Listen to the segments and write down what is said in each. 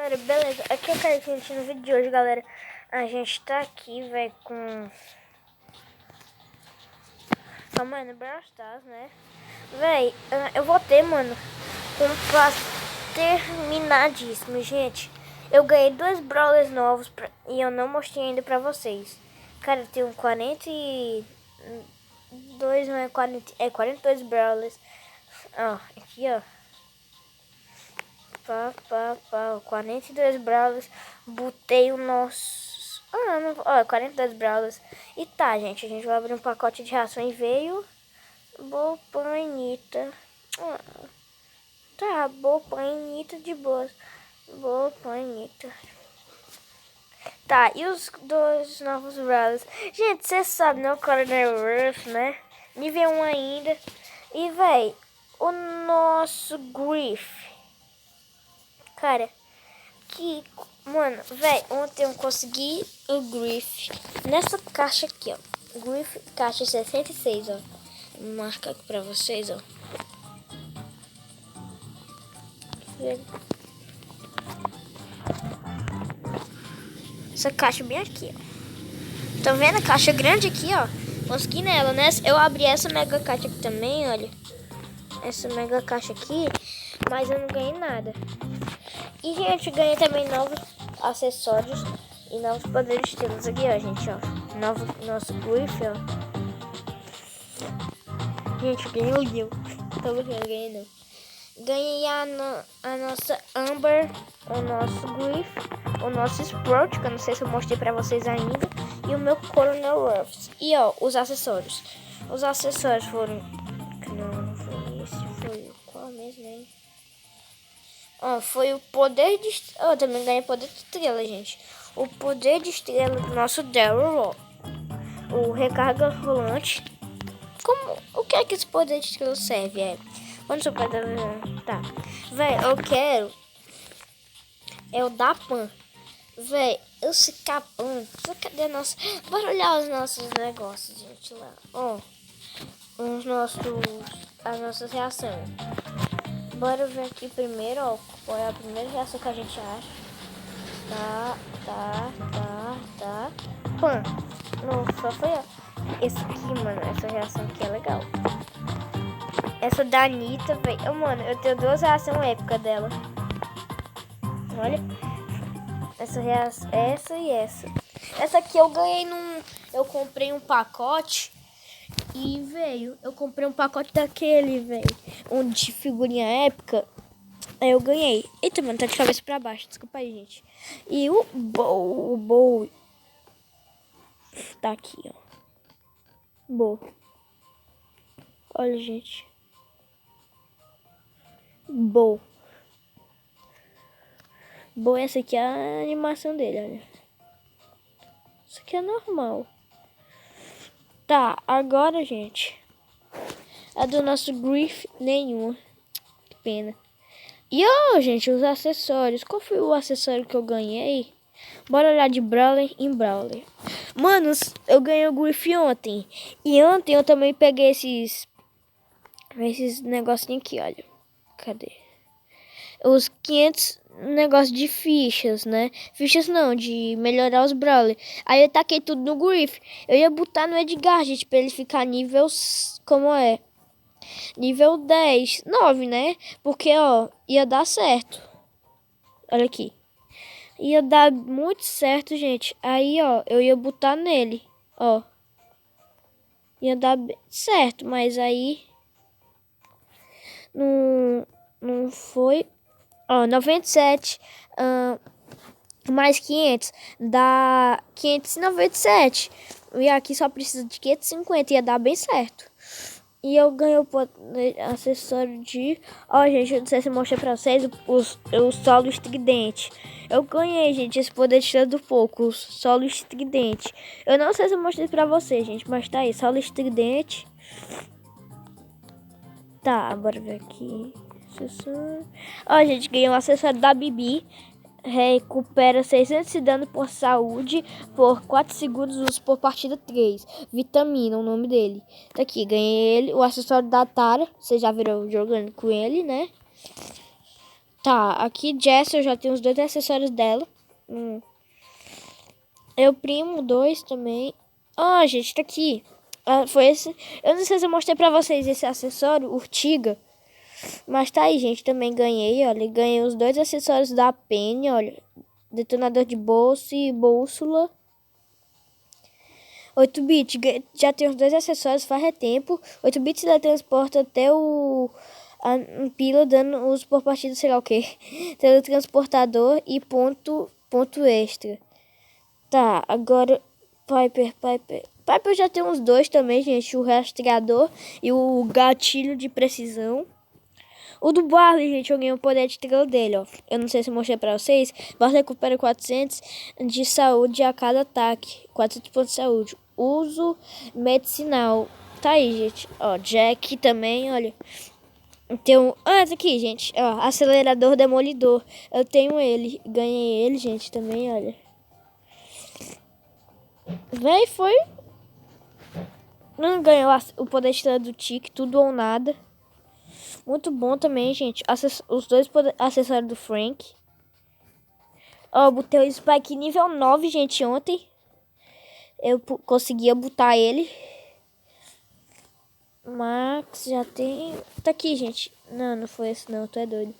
galera, beleza? Aqui é o Kaique, gente, no vídeo de hoje, galera. A gente tá aqui, velho, com... Calma no Brawl Stars, né? Véi, eu vou ter, mano, um passo terminadíssimo, gente. Eu ganhei 2 Brawlers novos e eu não mostrei ainda pra vocês. Cara, eu tenho 42, não é 40, 42 Brawlers. Ó, aqui, ó. 42 Brawlers. Botei o nosso... não, ó, 42 Brawlers. E tá, gente, a gente vai abrir um pacote de ração e veio... Bopanita. Tá, Bopanita de boas. Bopanita. Tá, e os 2 novos Brawlers? Gente, você sabe, né? O Coronel Ruff, né? Nível 1 ainda. E, véi, o nosso Griff. Cara, mano, velho, ontem eu consegui o Griff nessa caixa aqui, ó. Griff, caixa 66, ó. Vou marcar aqui pra vocês, ó. Essa caixa bem aqui, ó. Tá vendo a caixa grande aqui, ó? Consegui nela, né? Eu abri essa mega caixa aqui também, olha. Essa mega caixa aqui, mas eu não ganhei nada. E, gente, ganhei também novos acessórios e novos poderes estrelas aqui, ó, gente, ó. Nosso Griff, ó. Gente, ganhei o Gil. Tô brincando, ganhei não. Ganhei a nossa Amber, o nosso Griff, o nosso Sprout, que eu não sei se eu mostrei pra vocês ainda, e o meu Coronel Ruffs. E, ó, os acessórios. Os acessórios foram... Não foi esse, foi qual mesmo, hein? Ó, foi o poder de... Eu também ganhei poder de estrela, gente. O poder de estrela do nosso Daryl, ó. O recarga rolante. O que é que esse poder de estrela serve? Quando seu pai tá. Véi, eu quero... É o da Pan. Véi, esse capão... Cadê nosso... Bora olhar os nossos negócios, gente, lá. Ó. As nossas reações. Bora ver aqui primeiro, ó. Qual é a primeira reação que a gente acha. Tá. Pã. Nossa, foi esse aqui, mano. Essa reação aqui é legal. Essa da Anitta, velho. Mano, eu tenho 2 reações épicas dela. Olha. Essa reação. Essa e essa. Essa aqui eu ganhei Eu comprei um pacote. E, velho, eu comprei um pacote daquele, velho. Um de figurinha épica. Aí eu ganhei. Eita, mano, tá de cabeça pra baixo. Desculpa aí, gente. E o Bow. Tá aqui, ó. Bow. Olha, gente. Bow. Essa aqui é a animação dele, olha. Isso aqui é normal. Tá, agora, gente. A do nosso Griff, nenhuma. Que pena. E, ó, gente, os acessórios. Qual foi o acessório que eu ganhei? Bora olhar de Brawler em Brawler. Manos, eu ganhei o Griff ontem. E ontem eu também peguei esses negocinhos aqui, olha. Cadê? Os 500 negócios de fichas, né? Fichas não, de melhorar os Brawler. Aí eu taquei tudo no Griff. Eu ia botar no Edgar, gente, pra ele ficar nível... Como é? Nível 10, 9, né? Porque, ó, ia dar certo. Olha aqui. Ia dar muito certo, gente. Aí, ó, eu ia botar nele, ó. Ia dar certo, mas aí... Não foi... Ó, 97 mais 500 dá 597. E aqui só precisa de 550, ia dar bem certo. E eu ganhei o acessório de... Ó, gente, eu não sei se eu mostrei pra vocês o solo estridente. Eu ganhei, gente, esse poder de estrela do pouco, o solo estridente. Eu não sei se eu mostrei pra vocês, gente, mas tá aí, solo estridente. Tá, bora ver aqui. Acessório. Ó, gente, ganhei um acessório da Bibi. Recupera 600 de dano por saúde por 4 segundos uso por partida 3. Vitamina, o nome dele. Tá aqui, ganhei ele. O acessório da Tara. Vocês já viram jogando com ele, né? Tá, aqui Jess, eu já tenho os 2 acessórios dela. Eu primo 2 também. Ah, gente, tá aqui. Foi esse. Eu não sei se eu mostrei pra vocês esse acessório, Urtiga. Mas tá aí, gente. Também ganhei, olha. Ganhei os 2 acessórios da Penny, olha. Detonador de bolsa e bússola. 8-bit, já tem os 2 acessórios faz tempo. 8-bit teletransporta até a pila, dando uso por partida, sei lá o que. Teletransportador e ponto extra. Tá, agora Piper eu já tenho uns 2 também, gente. O rastreador e o gatilho de precisão. O do Barley, gente, eu ganhei o poder de estrela dele, ó. Eu não sei se eu mostrei pra vocês. Barley recupera 400 de saúde a cada ataque. 400 pontos de saúde. Uso medicinal. Tá aí, gente. Ó, Jack também, olha. Tem um... Ah, tá aqui, gente. Ó, acelerador demolidor. Eu tenho ele. Ganhei ele, gente, também, olha. Véi, foi... Não ganhou o poder de estrela do Tique, tudo ou nada. Muito bom também, gente. Os 2 acessórios do Frank. Ó, botei o Spike nível 9, gente, ontem. Eu conseguia botar ele. Max, já tem... Tá aqui, gente. Não foi esse não, tu é doido.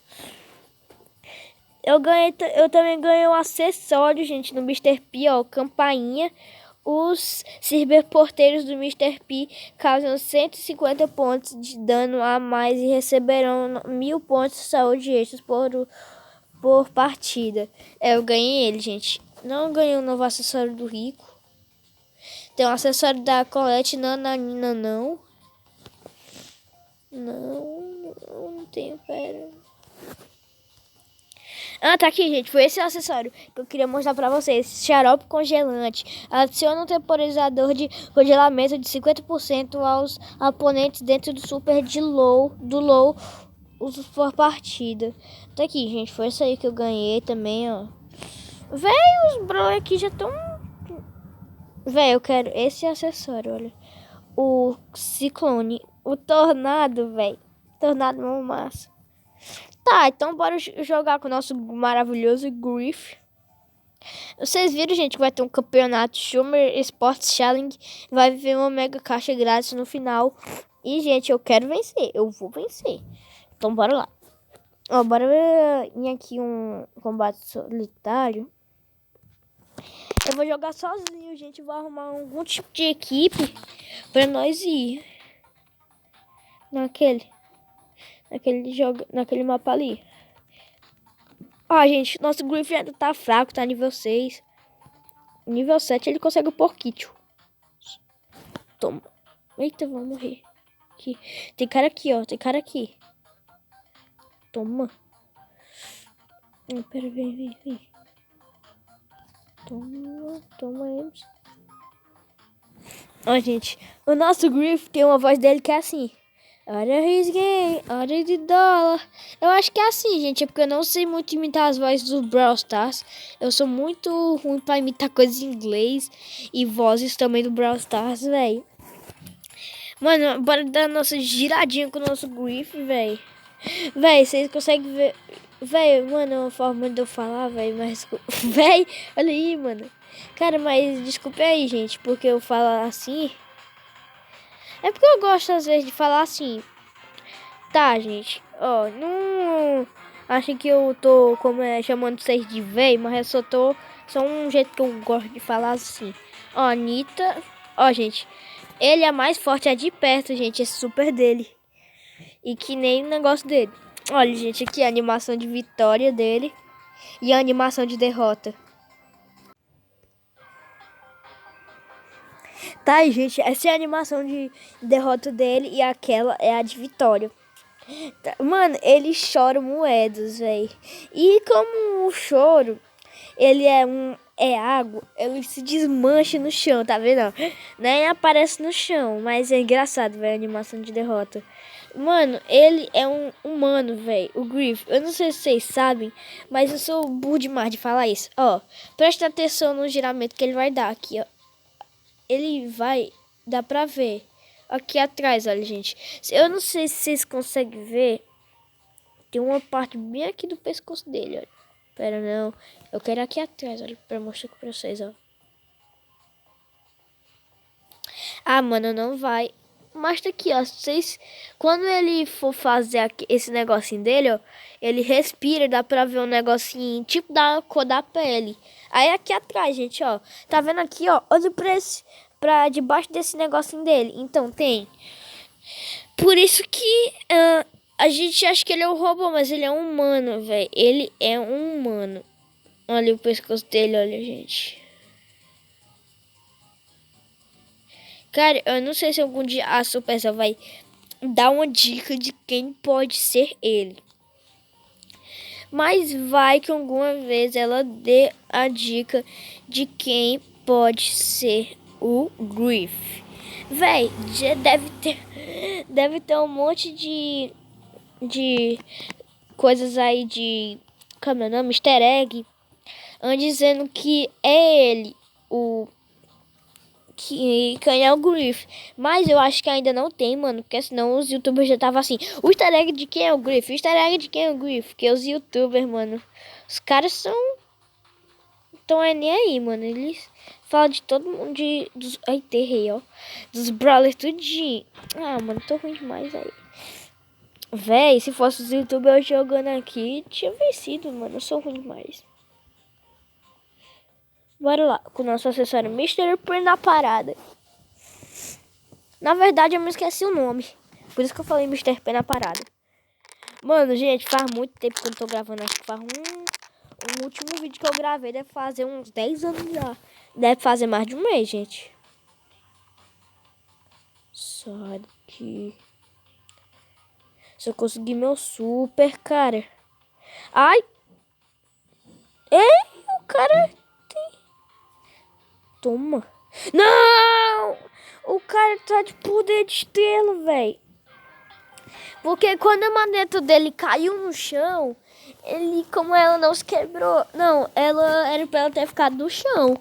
Eu também ganhei um acessório, gente, no Mr. P, ó, campainha. Os cyberporteiros do Mr. P causam 150 pontos de dano a mais e receberão 1000 pontos de saúde extras por partida. Eu ganhei ele, gente. Não ganhei um novo acessório do Rico. Tem um acessório da Colette Nananina, não. Não tenho, pera. Ah, tá aqui, gente. Foi esse o acessório que eu queria mostrar pra vocês. Xarope congelante. Adiciona um temporizador de congelamento de 50% aos oponentes dentro do super do low uso por partida. Tá aqui, gente. Foi isso aí que eu ganhei também, ó. Véi, os bro aqui já estão... Véi, eu quero esse acessório, olha. O ciclone. O tornado, véi. Tornado é uma massa. Tá, então bora jogar com o nosso maravilhoso Griff. Vocês viram, gente, que vai ter um campeonato Schumer Sports Challenge. Vai vir uma mega caixa grátis no final. E, gente, eu quero vencer. Eu vou vencer. Então, bora lá. Ó, bora ver aqui um combate solitário. Eu vou jogar sozinho, gente. Vou arrumar algum tipo de equipe pra nós ir. Naquele mapa ali. Ó, gente, nosso Griff ainda tá fraco, tá nível 6. Nível 7 ele consegue o Porquito. Toma. Eita, vou morrer. Aqui. Tem cara aqui, ó. Tem cara aqui. Toma. Pera, vem. Toma eles. Ó, gente. O nosso Griff tem uma voz dele que é assim. Hora risguei, hora de dólar. Eu acho que é assim, gente. É porque eu não sei muito imitar as vozes do Brawl Stars. Eu sou muito ruim pra imitar coisas em inglês. E vozes também do Brawl Stars, velho. Mano, bora dar nossa giradinha com o nosso Griff, velho. Véi, vocês conseguem ver... Véi, mano, é uma forma de eu falar, véi, mas... Véi, olha aí, mano. Cara, mas desculpe aí, gente, porque eu falo assim... É porque eu gosto, às vezes, de falar assim. Tá, gente, ó, não... Acho que eu tô chamando vocês de véi, mas eu só tô... Só um jeito que eu gosto de falar assim. Ó, Anitta... Ó, gente, ele é mais forte, é de perto, gente, esse super dele. E que nem o negócio dele. Olha, gente, aqui a animação de vitória dele e a animação de derrota. Tá aí, gente, essa é a animação de derrota dele e aquela é a de vitória. Mano, ele chora moedas, velho. E como o choro, ele é água, ele se desmancha no chão, tá vendo? Nem aparece no chão, mas é engraçado, velho, a animação de derrota. Mano, ele é um humano, velho. O Griff. Eu não sei se vocês sabem, mas eu sou burro demais de falar isso. Ó, presta atenção no giramento que ele vai dar aqui, ó. Ele vai... Dá pra ver. Aqui atrás, olha, gente. Eu não sei se vocês conseguem ver. tem uma parte bem aqui do pescoço dele, olha. Pera, não. Eu quero aqui atrás, olha, pra mostrar pra vocês, ó. Ah, mano, não vai. Mas tá aqui, ó. Vocês, quando ele for fazer esse negocinho dele, ó, ele respira, dá pra ver um negocinho, tipo da cor da pele. Aí aqui atrás, gente, ó. Tá vendo aqui, ó? Olha pra debaixo desse negocinho dele. Então, tem. Por isso que a gente acha que ele é um robô, mas ele é um humano, velho. Ele é um humano. Olha o pescoço dele, olha, gente. Cara, eu não sei se algum dia a Supercell vai dar uma dica de quem pode ser ele. Mas vai que alguma vez ela dê a dica de quem pode ser o Griff. Véi, já deve ter um monte de coisas aí de, como é o nome? Easter egg. Dizendo que é ele, quem é o Griff. Mas eu acho que ainda não tem, mano. Porque senão os youtubers já estavam assim. O easter egg de quem é o Griff? O easter egg de quem é o Griff? Porque os youtubers, mano. Os caras são... Então é nem aí, mano. Eles falam de todo mundo. Ai, terrei, ó. Dos brawlers tudinho. Ah, mano. Tô ruim demais aí. Véi, se fosse os youtubers jogando aqui, tinha vencido, mano. Eu sou ruim demais. Bora lá, com o nosso acessório Mr. P na parada. Na verdade, eu me esqueci o nome. Por isso que eu falei Mr. P na parada. Mano, gente, faz muito tempo que eu não tô gravando. Acho que faz o último vídeo que eu gravei deve fazer uns 10 anos já. Deve fazer mais de um mês, gente. Sai daqui. Se eu conseguir meu super, cara. Ai! Ei, o cara... Toma. Não! O cara tá de poder de estrela, velho. Porque quando a maneta dele caiu no chão, como ela não se quebrou... Não, ela era pra ela ter ficado no chão.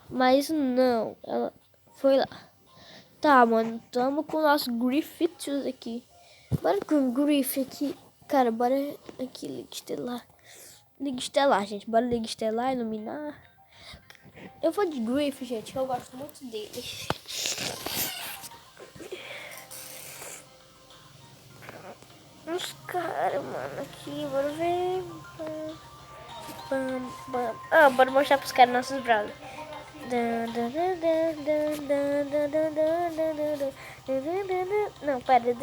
Mas não, ela foi lá. Tá, mano, tamo com o nosso Griffiths aqui. Bora com o Griff aqui. Cara, bora aqui, Liga Estelar. Liga Estelar, gente. Bora Liga Estelar, iluminar. Eu vou de Griff, gente, que eu gosto muito dele. Os caras, mano, aqui, bora ver. Ah, bora mostrar pros caras nossos brawlers. Não, pera.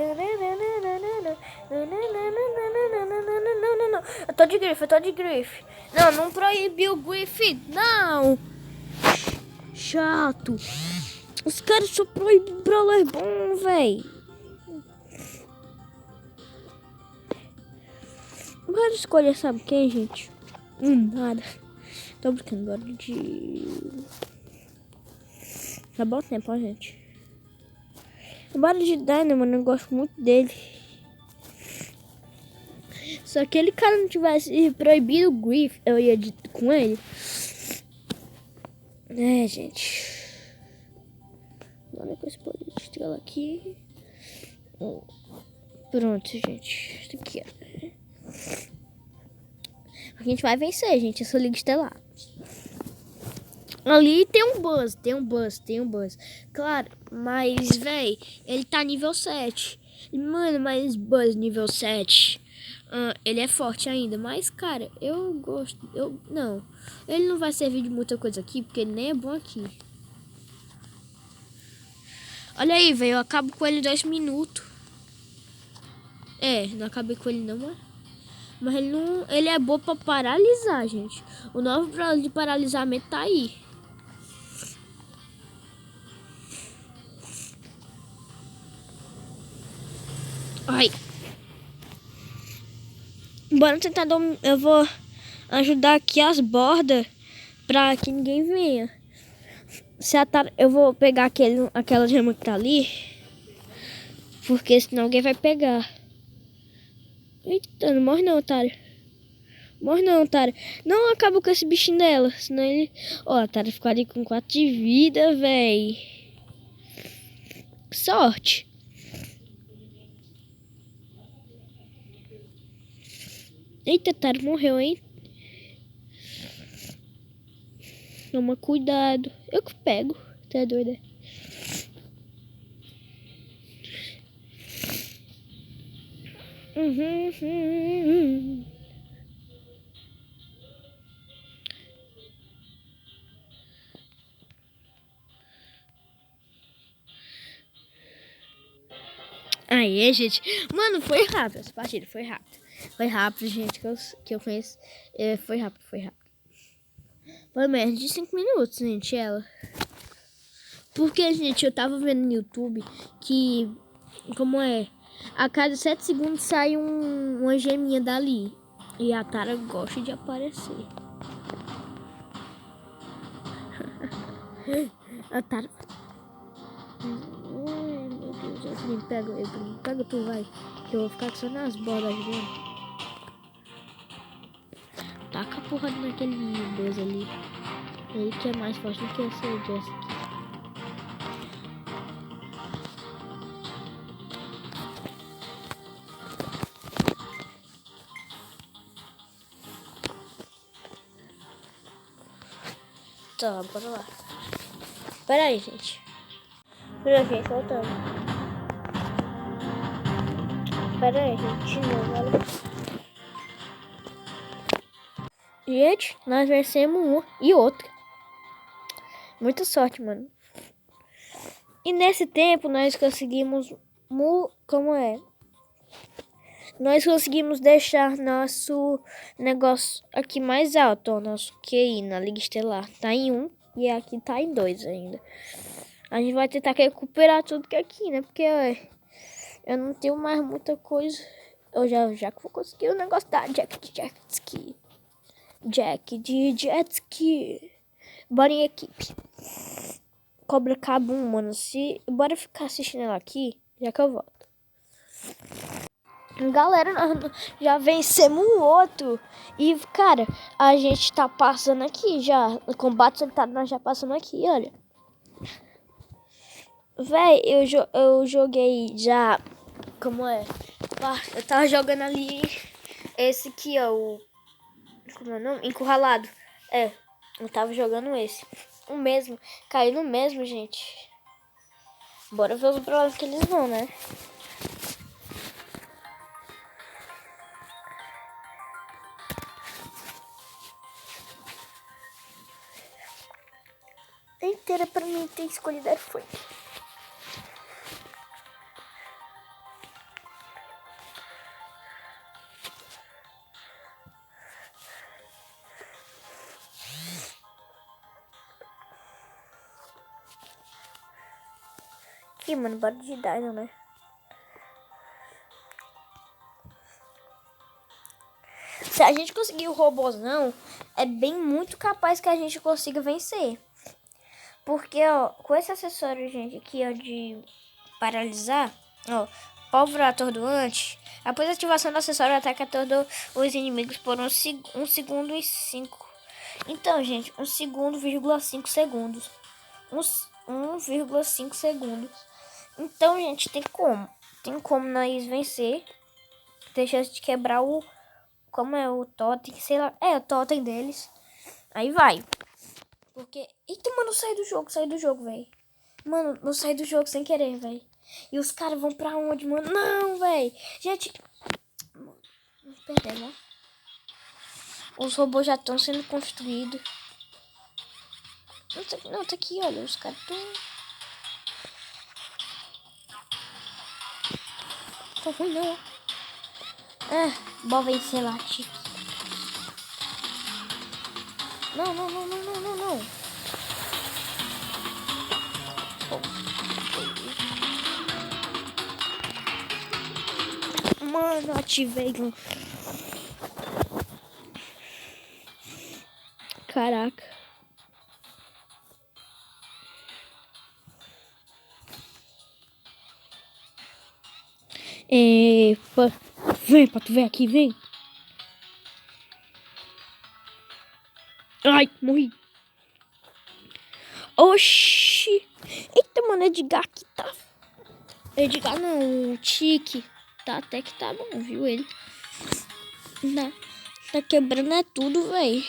Não. Eu tô de Griff. Não proibiu o Griff. Não. Chato. Os caras só proíbem brawler bom, véi. Bora escolher, sabe quem, gente? Nada. Tô brincando agora de... Tá bom tempo, ó, gente. Bora de Dynamo, mano. Eu gosto muito dele. Se aquele cara não tivesse proibido o Griff, eu ia com ele. É, gente. Olha com esse poder de estrela aqui. Pronto, gente. Isso aqui, ó. A gente vai vencer, gente. Essa Liga Estelar. Ali tem um Buzz. Claro, mas, véi, ele tá nível 7. Mano, mas Buzz nível 7, ele é forte ainda. Mas, cara, eu gosto... Não, ele não vai servir de muita coisa aqui, porque ele nem é bom aqui. Olha aí, velho, eu acabo com ele em 2 minutos. Não acabei com ele não, mas ele não... Ele é bom pra paralisar, gente. O novo brawler de paralisamento tá aí. Ai. Bora tentar dar um... Eu vou ajudar aqui as bordas pra que ninguém venha. Eu vou pegar aquela gema que tá ali. Porque senão alguém vai pegar. Eita, não morre não, otário. Morre não, otário. Não acaba com esse bichinho dela. Senão ele... Ó, otário ficou ali com 4 de vida, véi. Sorte. Eita, Taro morreu, hein? Toma cuidado. Eu que pego. Tá doida? Uhum. Aí, gente. Mano, foi rápido essa partida. Foi rápido. Foi rápido, gente, que eu conheço. Foi rápido, foi rápido. Foi menos de 5 minutos, gente, ela. Porque, gente, eu tava vendo no YouTube que... Como é? A cada 7 segundos sai uma geminha dali. E a Tara gosta de aparecer. A Tara... Meu Deus, Evelyn, pega tu, vai. Que eu vou ficar só nas bolas dele. Taca a porra naquele Buzz ali. Ele que é mais forte do que essa Jessica. Tá, bora lá. Pera aí, gente. Pera, gente, voltando. Pera aí, gente, de novo, olha. Gente, nós vencemos um e outro. Muita sorte, mano. E nesse tempo nós conseguimos... Como é? Nós conseguimos deixar nosso negócio aqui mais alto, ó, nosso QI na Liga Estelar. Tá em 1 e aqui tá em 2 ainda. A gente vai tentar recuperar tudo que é aqui, né? Porque ó, eu não tenho mais muita coisa. Eu já vou conseguir o negócio da Jack de Jet Ski. Jack de Jet Ski. Bora em equipe. Cobra Cabum, mano. Bora ficar assistindo ela aqui, já que eu volto. Galera, nós já vencemos um outro. E, cara, a gente tá passando aqui já. No combate sentado, nós já passamos aqui, olha. Véi, eu joguei já... Como é? Eu tava jogando ali... Esse aqui, ó. Como é o nome? Encurralado. Eu tava jogando esse. O mesmo. Caiu no mesmo, gente. Bora ver os problemas que eles vão, né? Inteira pra mim ter escolhido foi. Aqui, mano, bora de Dino, né? Se a gente conseguir o robôzão, é bem muito capaz que a gente consiga vencer. Porque, ó, com esse acessório, gente, aqui, ó, de paralisar, ó, pólvora atordoante, após a ativação do acessório, o ataque atordoa os inimigos por 1 segundo e 5. Então, gente, 1 segundo, 5 segundos. 1,5 segundos. Então, gente, tem como nós vencer. Tem chance de quebrar como é o totem, sei lá. O totem deles. Aí vai. Porque... Eita, mano, saí do jogo, velho. Mano, eu saí do jogo sem querer, velho. E os caras vão pra onde, mano? Não, velho. Gente... Perdemos, ó. Os robôs já estão sendo construídos. Não, tá aqui, olha. Os caras estão... Tá ruim, não. Bom vencer lá, Tiki. Não. Mano, ativei. Caraca. Vem pra tu ver aqui, vem. Ai, morri. Oxi. Eita, mano, Edgar aqui tá... Edgar não, o Tiki. Tá até que tá bom, viu ele? Não. Tá quebrando é tudo, véi.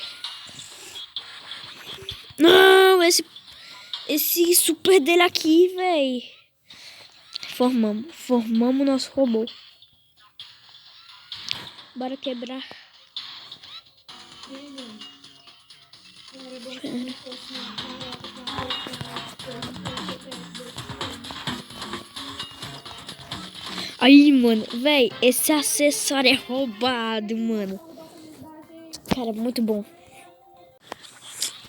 Não, esse super dele aqui, véi. Formamos nosso robô. Bora quebrar. Aí, mano, véi, esse acessório é roubado, mano. Cara, muito bom.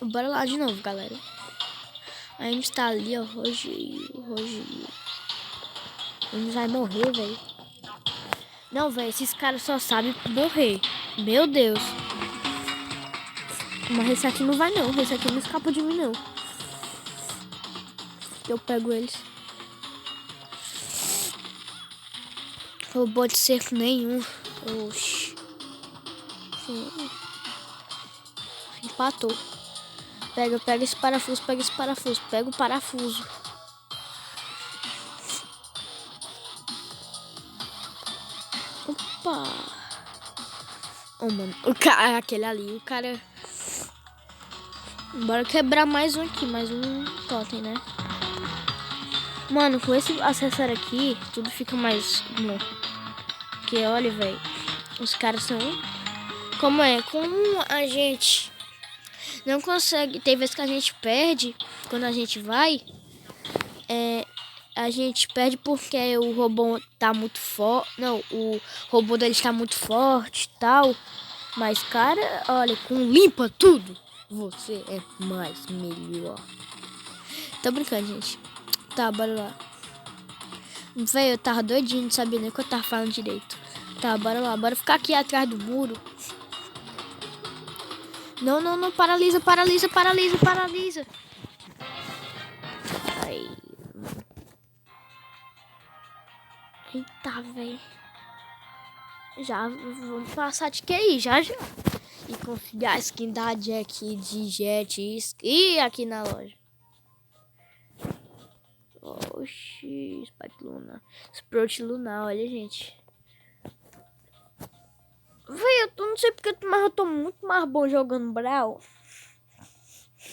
Bora lá de novo, galera. A gente tá ali, ó, Rogerio. A gente vai morrer, velho. Não, velho, esses caras só sabem morrer. Meu Deus. Mas esse aqui não vai, não. Esse aqui não escapa de mim, não. Eu pego eles. Robô de cerco nenhum. Oxi. Empatou. Pega esse parafuso, Pega o parafuso. Opa. Oh, mano. O cara, aquele ali, o cara... Bora quebrar mais um aqui, mais um totem, né? Mano, com esse acessório aqui, tudo fica mais bom. Porque, olha, velho, os caras são... Como a gente não consegue... Tem vezes que a gente perde, quando a gente vai... A gente perde porque o robô tá muito forte. Não, o robô dele está muito forte e tal. Mas, cara, olha, com limpa tudo, você é mais melhor. Tô brincando, gente. Tá, bora lá. Véi, eu tava doidinho, não sabia nem o que eu tava falando direito. Tá, bora lá. Bora ficar aqui atrás do muro. Não. Paralisa. Ai. Eita, véi. Já vamos passar de QI, já. E conseguir a skin da Jack de Jet Ski aqui na loja. Oxi, Spike Luna. Sprout Lunar, olha, gente. Véi, eu não sei porque, mas eu tô muito mais bom jogando Brawl.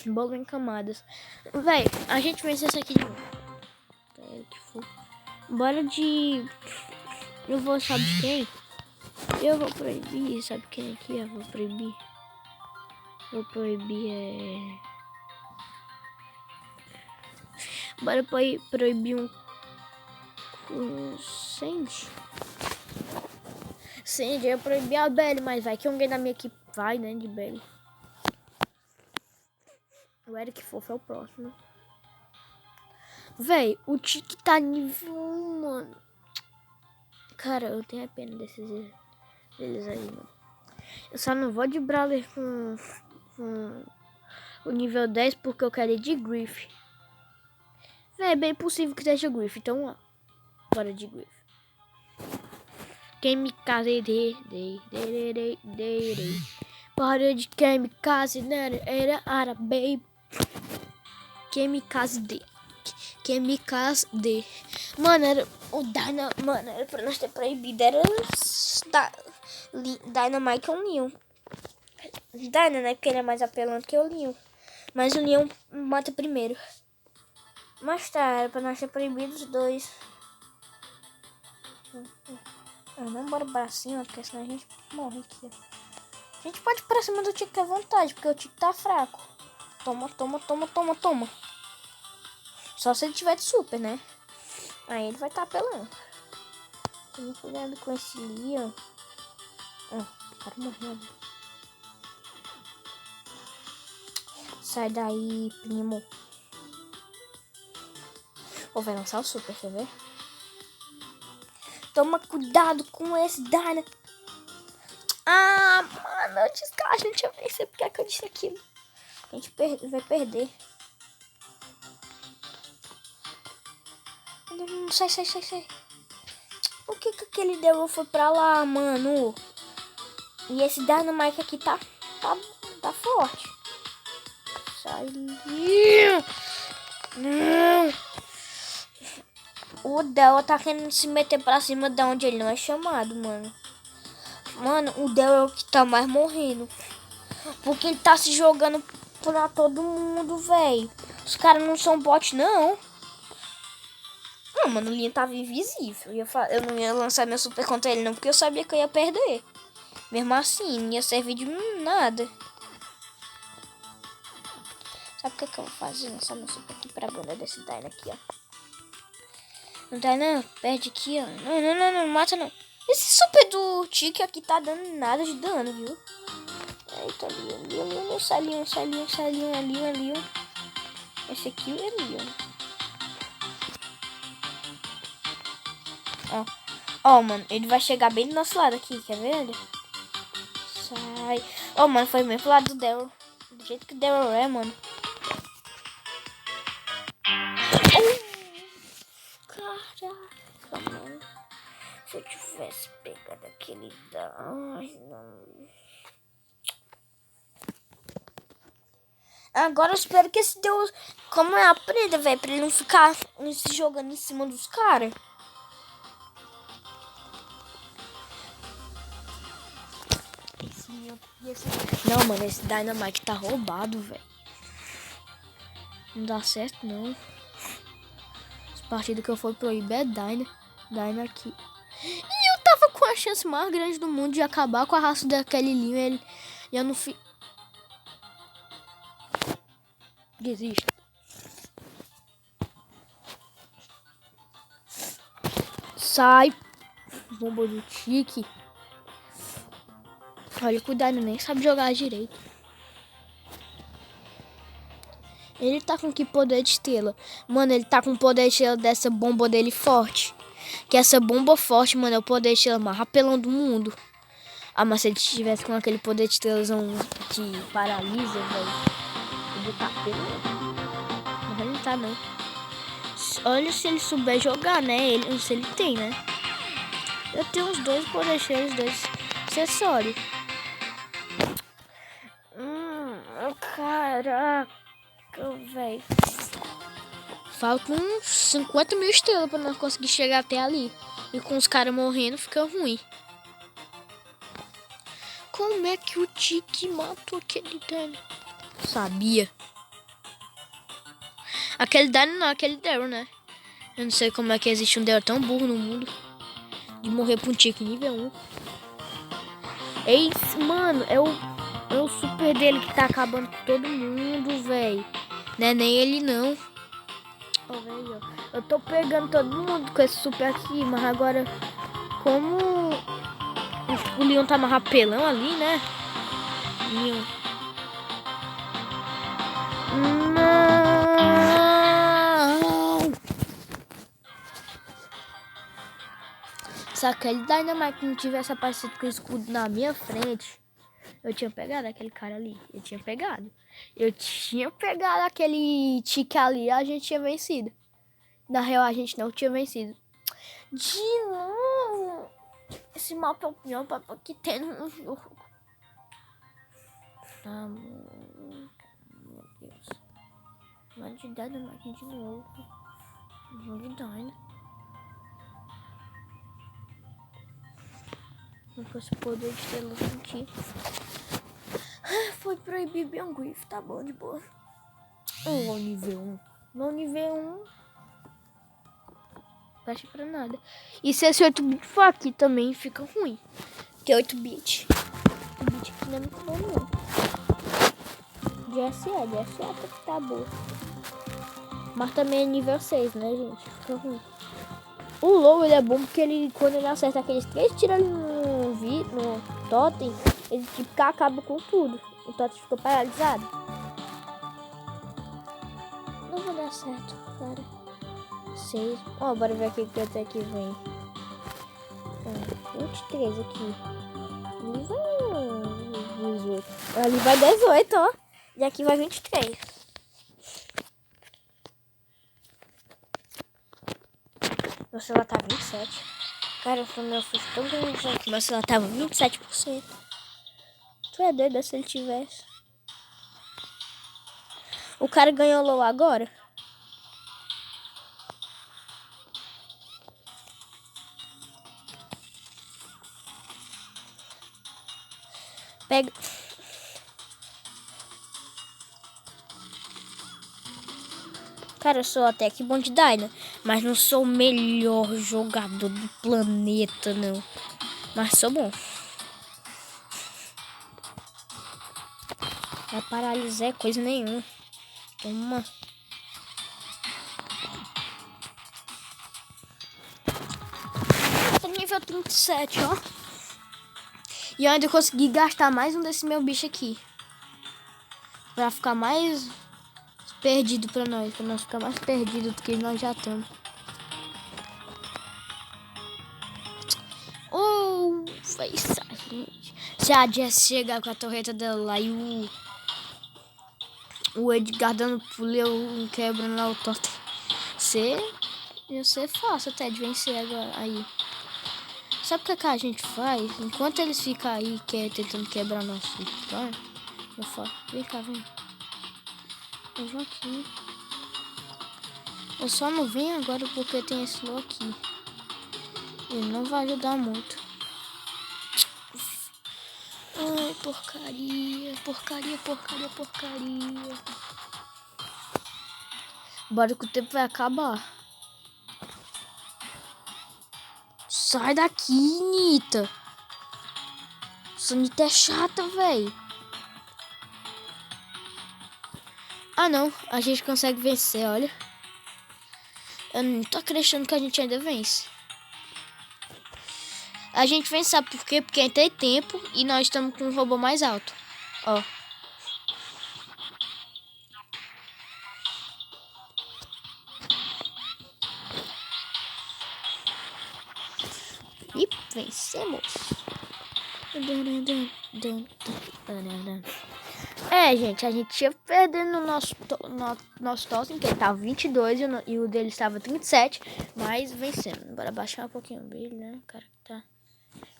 Bola em camadas. Véi, a gente vence esse aqui de novo. Bora de... Eu vou, sabe de quem? Eu vou proibir, sabe quem aqui? Eu vou proibir. Vou proibir, Bora proibir um Sandy. Sandy, eu proibi a Belly, mas vai que alguém da minha equipe vai, né, de Belly. O Eric Fofo é o próximo. Véi, o Tiki tá nível 1, mano. Cara, eu tenho a pena deles aí, mano. Eu só não vou de Brawler com o nível 10 porque eu quero ir de Griff. É bem possível que seja Griff, então ó, bora de Griff. Quem me case bora de quem me case era árabe. Quem me case Mano, era o Mano, era pra nós ter proibido. Era Dynamite ou Leon. Dyna, né? Porque ele é mais apelante que o Leon. Mas o Leon mata primeiro. Mas tá, era pra nós ter proibido os dois. Não bora pra cima, porque senão a gente morre aqui. A gente pode ir pra cima do Tico à vontade, porque o Tico tá fraco. Toma. Só se ele tiver de super, né? Aí ele vai estar apelando. Toma cuidado com esse Leon. O cara morreu. Sai daí, primo. Vai lançar o super, quer ver? Toma cuidado com esse Dyna. Ah, mano, eu te escacho, a gente vai vencer. Por que eu disse aquilo? A gente vai perder. Sai. O que aquele Devil foi pra lá, mano? E esse Dynamite aqui tá forte. Sai. Não. O Del tá querendo se meter pra cima de onde ele não é chamado, mano. Mano, o Daryl que tá mais morrendo. Porque ele tá se jogando pra todo mundo, velho. Os caras não são bot, não. Não, mano, o Leon tava invisível. Eu não ia lançar meu super contra ele, não, porque eu sabia que eu ia perder. Mesmo assim, não ia servir de nada. Sabe o que eu vou fazer? Lançar meu super aqui pra bunda desse Dyna aqui, ó. Não dá não, perde aqui, ó. Não, mata não. Esse super do Tiki aqui tá dando nada de dano, viu? Eita, Leon, sai Leon. Esse aqui é Leon. Ó, mano, ele vai chegar bem do nosso lado aqui, quer ver? Sai. Ó, mano, foi mesmo pro lado do Daryl. Do jeito que o Daryl é, mano. Caraca, mano. Se eu tivesse pegado aquele Ai, não. Agora eu espero que esse Deus, como é, aprenda, velho, pra ele não ficar se jogando em cima dos caras. Não, mano, esse Dynamite tá roubado, velho. Não dá certo, não. Essa partida que eu for proibir é Dyna aqui. E eu tava com a chance mais grande do mundo de acabar com a raça daquele Leon. E eu não fiz. Desista. Sai. Bomba do Tiki. Olha, cuidado, nem sabe jogar direito. Ele tá com que poder de estrela? Mano, ele tá com o poder de estrela dessa bomba dele forte. Que essa bomba forte, mano, é o poder de estrela mais rapelão do mundo. Ah, mas se ele tivesse com aquele poder de estrelazão de paralisa, velho, ele tá pelando. Mas ele não tá, não. Olha se ele souber jogar, né? Se ele tem, né? Eu tenho uns dois poderes de estrela, dois acessórios. Caraca, velho. Faltam uns 50 mil estrelas pra nós conseguir chegar até ali. E com os caras morrendo fica ruim. Como é que o Tiki matou aquele Dano? Sabia. Aquele Dano não, aquele Daryl, né? Eu não sei como é que existe um Daryl tão burro no mundo. De morrer pra um Tiki nível 1. Esse, mano, é o super dele que tá acabando com todo mundo, velho. Não é nem ele, não. Ó, velho, eu tô pegando todo mundo com esse super aqui, mas agora, como o Leon tá mais rapelão ali, né? Leon. Não! Se aquele Dynamite não tivesse aparecido com o escudo na minha frente, eu tinha pegado aquele cara ali. Eu tinha pegado aquele Tiki ali, a gente tinha vencido. Na real, a gente não tinha vencido. De novo! Esse mapa é o pior mapa que tem no jogo. Ah, meu Deus. Não de Dynamite de novo. Não de Dynamite. Não fosse poder de ter luz aqui. Foi proibir bem um Griff, tá bom, de boa. Oh, nível 1. No nível 1. Não baixa pra nada. E se esse 8-bit for aqui também fica ruim. Que é 8-bit. 8-bit aqui não é muito bom, não. DSE até que tá boa. Mas também é nível 6, né, gente? Fica ruim. O Low, ele é bom porque ele, quando ele acerta aqueles 3 tiros ali no totem, ele tipo acaba com tudo. O totem fica paralisado. Não vai dar certo, cara. 6. Ó, bora ver aqui que até que vem. 23 aqui. Ali vai 18. Ali vai 18, ó. E aqui vai 23. Meu celular tá 27. Cara, foi meu susto tão grande aqui. Meu celular tava 27%. Tu é doido se ele tivesse. O cara ganhou low agora? Pega. Cara, eu sou até que bom de Dyna, mas não sou o melhor jogador do planeta, não. Mas sou bom. Vai paralisar coisa nenhuma. Toma. Tô nível 37, ó. E eu ainda consegui gastar mais um desse meu bicho aqui. Pra ficar mais perdido pra nós ficar mais perdido do que nós já estamos. Oh, vai sair. Se a Jess chegar com a torreta dela lá e o Edgar dando pulo, quebrando lá o totem. Ia ser fácil até de vencer agora aí. Sabe o que a gente faz? Enquanto eles ficam aí tentando quebrar nosso vitória, eu falo, vem cá, vem. Eu vou aqui. Eu só não venho agora porque tem esse low aqui. Ele não vai ajudar muito. Ai, porcaria, porcaria, porcaria, porcaria. Bora que o tempo vai acabar. Sai daqui, Nita. Essa Nita é chata, velho. Ah, não. A gente consegue vencer, olha. Eu não tô acreditando que a gente ainda vence. A gente vence, sabe por quê? Porque tem tempo e nós estamos com um robô mais alto. Ó. E vencemos. É, gente, a gente ia perdendo o nosso totem, que ele tava 22 e o dele estava 37, mas vencemos. Bora baixar um pouquinho o brilho, né, cara? Tá.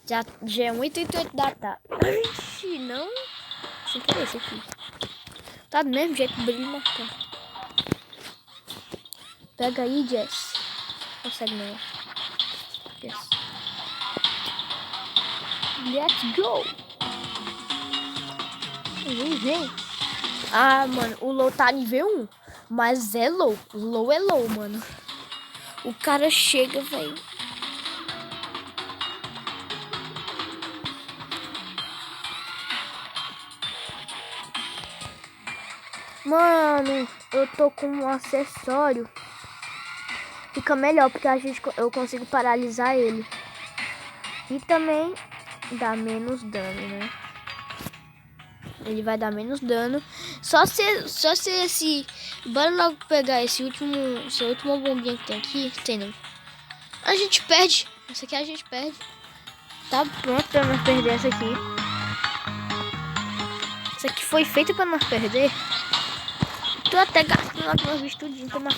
Já é 1h38 da tarde. Ixi, não. Sem querer esse aqui. Tá do mesmo jeito, brilho marcando. Pega aí, Jess. Consegue não. Yes. Let's go. Vem. Ah, mano, o low tá nível 1. Mas é low. Low é low, mano. O cara chega, velho. Mano, eu tô com um acessório. Fica melhor, porque eu consigo paralisar ele. E também dá menos dano, né? Ele vai dar menos dano. Só se esse... Bora logo pegar essa última bombinha que tem aqui. Tem não. A gente perde. Essa aqui a gente perde. Tá pronto pra nós perder essa aqui. Essa aqui foi feita pra nós perder. Tô até gastando lá com meus bichos tudinho pra nós